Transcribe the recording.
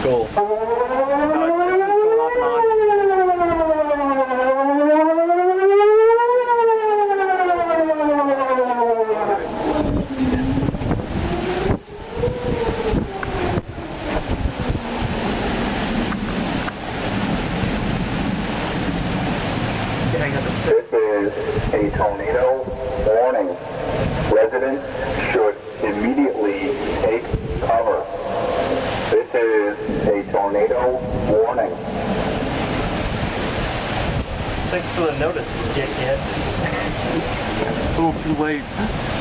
Cool. This is a tornado warning. Residents should immediately take cover. This is a tornado warning. Thanks for the notice, dickhead. Oh, too late.